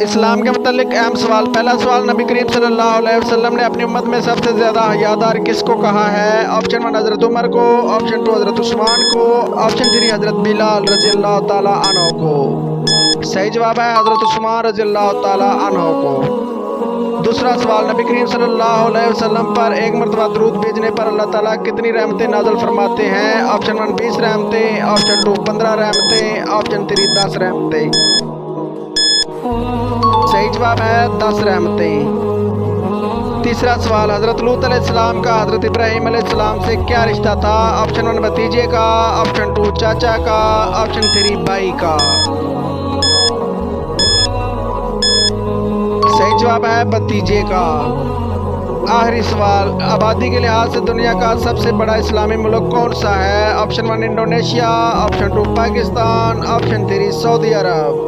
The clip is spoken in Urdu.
اسلام کے متعلق اہم سوال۔ پہلا سوال، نبی کریم صلی اللہ علیہ وسلم نے اپنی امت میں سب سے زیادہ حیادار کس کو کہا ہے؟ آپشن 1 حضرت عمر کو، آپشن 2 حضرت عثمان کو، آپشن 3 حضرت بلال رضی اللہ تعالی عنہ کو۔ صحیح جواب ہے حضرت عثمان رضی اللہ تعالی عنہ کو۔ دوسرا سوال، نبی کریم صلی اللہ علیہ وسلم پر ایک مرتبہ درود بھیجنے پر اللہ تعالیٰ کتنی رحمتیں نازل فرماتے ہیں؟ آپشن 1 20 رحمتیں، آپشن 2 15 رحمتیں، آپشن 3 10 رحمتیں۔ صحیح جواب ہے 10 رحمتیں۔ تیسرا سوال، حضرت لوط علیہ السلام کا حضرت ابراہیم علیہ السلام سے کیا رشتہ تھا؟ آپشن 1 بھتیجے کا، آپشن 2 چاچا کا، آپشن 3 بھائی کا۔ صحیح جواب ہے بھتیجے کا۔ آخری سوال، آبادی کے لحاظ سے دنیا کا سب سے بڑا اسلامی ملک کون سا ہے؟ Option 1 Indonesia, option 2 Pakistan, option 3 سعودی عرب۔